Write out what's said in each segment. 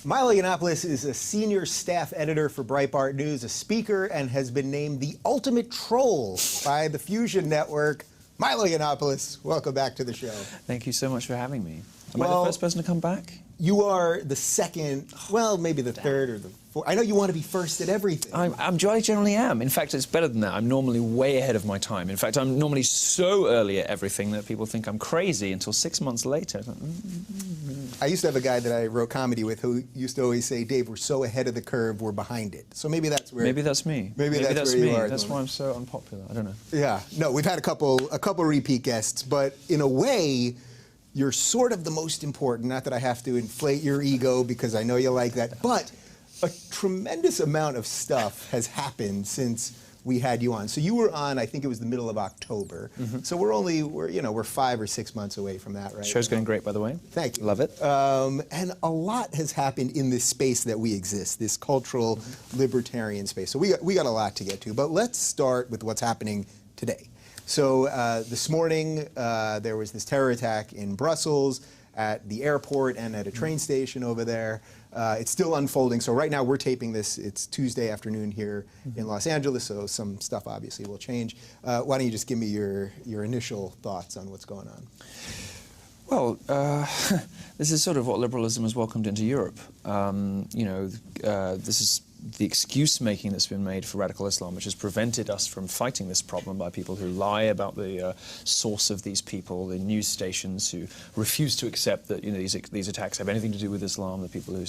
Milo Yiannopoulos is a senior staff editor for Breitbart News, a speaker, and has been named the ultimate troll by the Fusion Network. Milo Yiannopoulos, welcome back to the show. Thank you so much for having me. Am I the first person to come back? You are the second, well, maybe the third or the fourth. I know you want to be first at everything. I generally am. In fact, it's better than that. I'm normally way ahead of my time. In fact, I'm normally so early at everything that people think I'm crazy until 6 months later. I used to have a guy that I wrote comedy with who used to always say, Dave, we're so ahead of the curve, we're behind it. So maybe that's where... Maybe that's me. Maybe that's where me. you are. That's why I'm so unpopular. I don't know. Yeah. No, we've had a couple repeat guests, but in a way, you're sort of the most important. Not that I have to inflate your ego because I know you like that, but a tremendous amount of stuff has happened since we had you on. So you were on, I think it was the middle of October. So we're 5 or 6 months away from that, right? Show's going great, by the way. Thank you. Love it. And a lot has happened in this space that we exist, this cultural libertarian space. So we got a lot to get to, but let's start with what's happening today. So this morning, there was this terror attack in Brussels at the airport and at a train station over there. It's still unfolding. So right now we're taping this. It's Tuesday afternoon here in Los Angeles, so some stuff obviously will change. Why don't you just give me your initial thoughts on what's going on? Well, this is sort of what liberalism has welcomed into Europe. This is the excuse-making that's been made for radical Islam, which has prevented us from fighting this problem by people who lie about the source of these people, the news stations who refuse to accept that these attacks have anything to do with Islam, the people who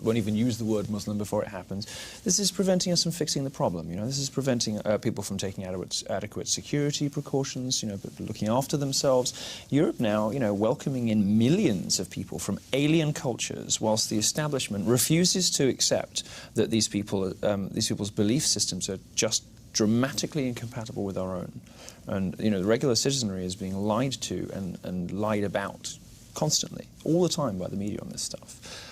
won't even use the word Muslim before it happens. This is preventing us from fixing the problem. This is preventing people from taking adequate security precautions, looking after themselves. Europe now, welcoming in millions of people from alien cultures, whilst the establishment refuses to accept that these people's belief systems are just dramatically incompatible with our own. And, the regular citizenry is being lied to and lied about constantly, all the time by the media on this stuff.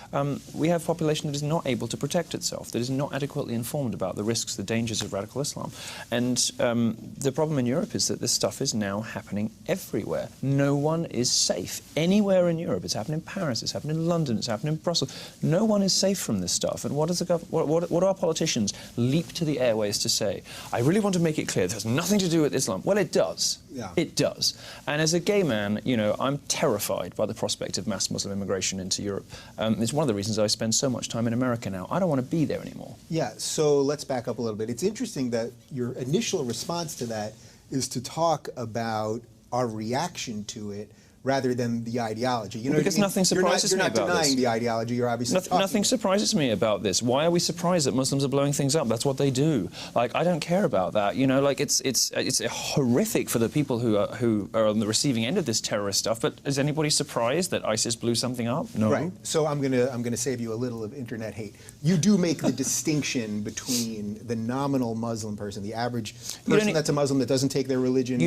We have a population that is not able to protect itself, that is not adequately informed about the risks, the dangers of radical Islam. And the problem in Europe is that this stuff is now happening everywhere. No one is safe. Anywhere in Europe. It's happened in Paris, it's happened in London, it's happened in Brussels. No one is safe from this stuff. And what do our politicians leap to the airways to say? I really want to make it clear this has nothing to do with Islam. Well, it does. Yeah. It does. And as a gay man, I'm terrified by the prospect of mass Muslim immigration into Europe. It's one of the reasons I spend so much time in America now. I don't want to be there anymore. Yeah, so let's back up a little bit. It's interesting that your initial response to that is to talk about our reaction to it rather than the ideology. Because nothing surprises me about this. You're not denying the ideology, you're obviously Nothing surprises me about this. Why are we surprised that Muslims are blowing things up? That's what they do. I don't care about that. It's horrific for the people who are on the receiving end of this terrorist stuff, but is anybody surprised that ISIS blew something up? No. Right. So I'm gonna save you a little of internet hate. You do make the distinction between the nominal Muslim person, the average person that's a Muslim that doesn't take their religion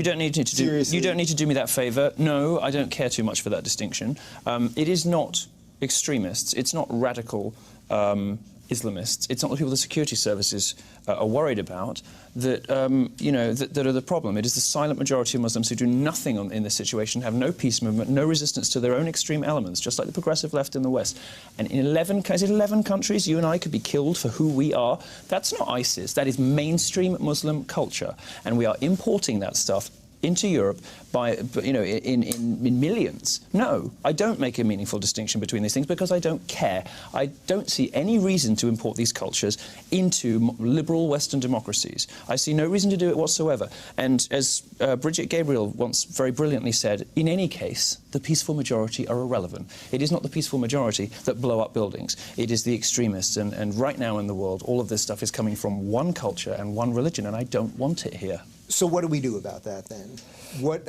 seriously. You don't need to do me that favor. No, I don't care too much for that distinction. It is not extremists, it's not radical Islamists, it's not the people the security services are worried about that, that are the problem. It is the silent majority of Muslims who do nothing in this situation, have no peace movement, no resistance to their own extreme elements, just like the progressive left in the West. And in 11 countries, you and I could be killed for who we are. That's not ISIS, that is mainstream Muslim culture. And we are importing that stuff into Europe by, in millions. No, I don't make a meaningful distinction between these things because I don't care. I don't see any reason to import these cultures into liberal Western democracies. I see no reason to do it whatsoever. And as Bridget Gabriel once very brilliantly said, in any case, the peaceful majority are irrelevant. It is not the peaceful majority that blow up buildings. It is the extremists. And right now in the world, all of this stuff is coming from one culture and one religion, and I don't want it here. So what do we do about that then? What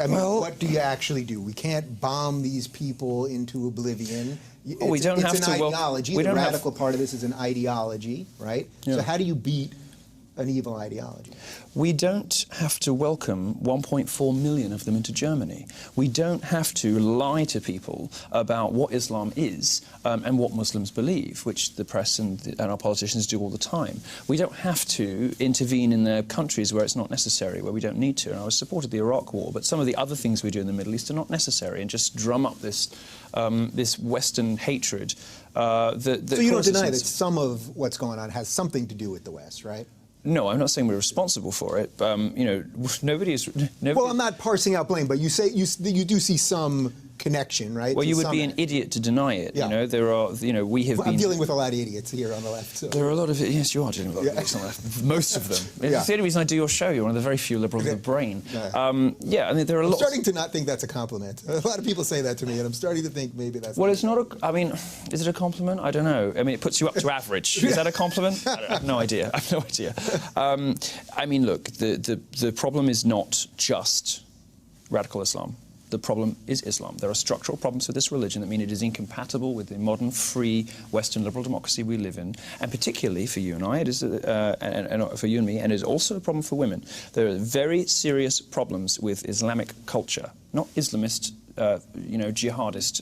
do you actually do? We can't bomb these people into oblivion. It's an ideology. The radical part of this is an ideology, right? Yeah. So how do you beat an evil ideology. We don't have to welcome 1.4 million of them into Germany. We don't have to lie to people about what Islam is and what Muslims believe, which the press and our politicians do all the time. We don't have to intervene in their countries where it's not necessary, where we don't need to. And I was supported the Iraq War, but some of the other things we do in the Middle East are not necessary, and just drum up this this Western hatred. So you don't deny that some of what's going on has something to do with the West, right? No, I'm not saying we're responsible for it. You know, nobody is. Well, I'm not parsing out blame, but you say you do see some connection, right? Well, you would be an idiot to deny it. Yeah. You know, there are. You know, we have been. I'm dealing with a lot of idiots here on the left. So. There are a lot of. Yes, you are dealing with a lot of idiots on the left. Most of them. Yeah. It's the only reason I do your show. You're one of the very few liberals with a brain. Yeah. Yeah, I mean, there are a lot. I'm starting to not think that's a compliment. A lot of people say that to me, and I'm starting to think maybe that's. Well, it's not a. I mean, is it a compliment? I don't know. I mean, it puts you up to average. Is that a compliment? I have no idea. I have no idea. I mean, look, the problem is not just radical Islam. The problem is Islam. There are structural problems with this religion that mean it is incompatible with the modern, free, Western liberal democracy we live in, and particularly for you and I, it is, and for you and me, and it is also a problem for women. There are very serious problems with Islamic culture, not Islamist, you know, jihadist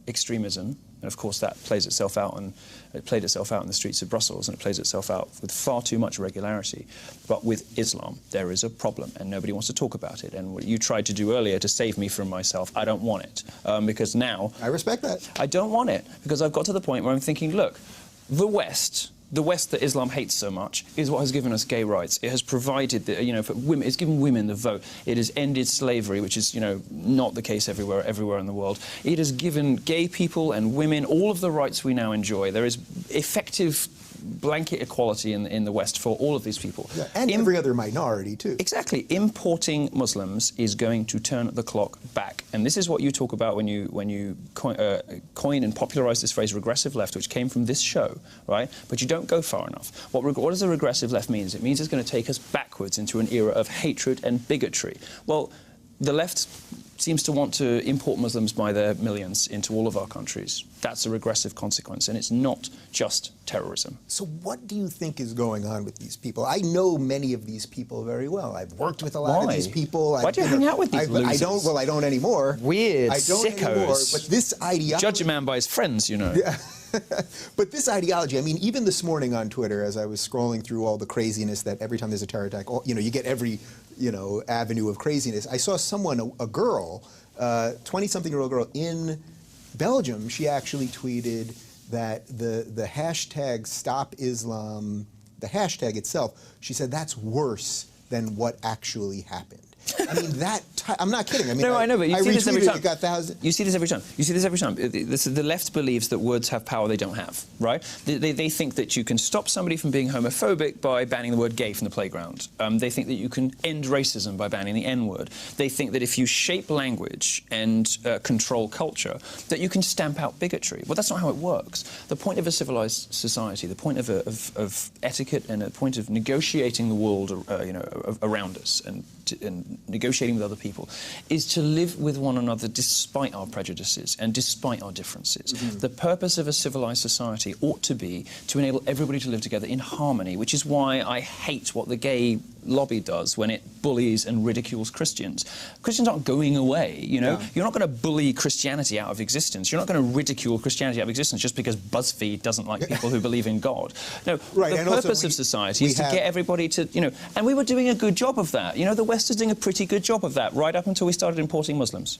extremism. And of course, that plays itself out, and it played itself out in the streets of Brussels, and it plays itself out with far too much regularity. But with Islam, there is a problem, and nobody wants to talk about it. And what you tried to do earlier to save me from myself, I don't want it, because now I respect that. I don't want it, because I've got to the point where I'm thinking, look, the West that Islam hates so much is what has given us gay rights. It has provided, you know, for women. It's given women the vote. It has ended slavery, which is, you know, not the case everywhere in the world. It has given gay people and women all of the rights we now enjoy. There is effective blanket equality in the West for all of these people. Yeah, and every other minority, too. Exactly. Importing Muslims is going to turn the clock back. And this is what you talk about when you coin and popularize this phrase, regressive left, which came from this show, right? But you don't go far enough. What does a regressive left mean? It means it's going to take us backwards into an era of hatred and bigotry. Well, the left seems to want to import Muslims by their millions into all of our countries. That's a regressive consequence, and it's not just terrorism. So what do you think is going on with these people? I know many of these people very well. I've worked with a lot of these people. Why do you hang out with these losers? I don't anymore. Weird, I don't sickos. anymore, but this ideology... Judge a man by his friends, you know. Yeah. But this ideology, I mean, even this morning on Twitter, as I was scrolling through all the craziness that every time there's a terror attack, you know, you get every, you know, avenue of craziness. I saw someone, a girl, 20-something-year-old girl in Belgium, she actually tweeted that the hashtag Stop Islam, the hashtag itself, she said that's worse than what actually happened. I mean, I'm not kidding. I mean, no, I know, but you see this every time. It got thousands. You see this every time. You see this every time. The left believes that words have power they don't have, right? They think that you can stop somebody from being homophobic by banning the word gay from the playground. They think that you can end racism by banning the N-word. They think that if you shape language and control culture, that you can stamp out bigotry. Well, that's not how it works. The point of a civilized society, the point of etiquette and the point of negotiating the world, you know, around us and negotiating with other people, is to live with one another despite our prejudices and despite our differences. Mm-hmm. The purpose of a civilized society ought to be to enable everybody to live together in harmony, which is why I hate what the gay lobby does when it bullies and ridicules Christians. Christians aren't going away, you know? Yeah. You're not going to bully Christianity out of existence. You're not going to ridicule Christianity out of existence just because BuzzFeed doesn't like people who believe in God. No, right. The purpose of society is to get everybody to, you know, and we were doing a good job of that. You know, the West is doing a pretty good job of that right up until we started importing Muslims.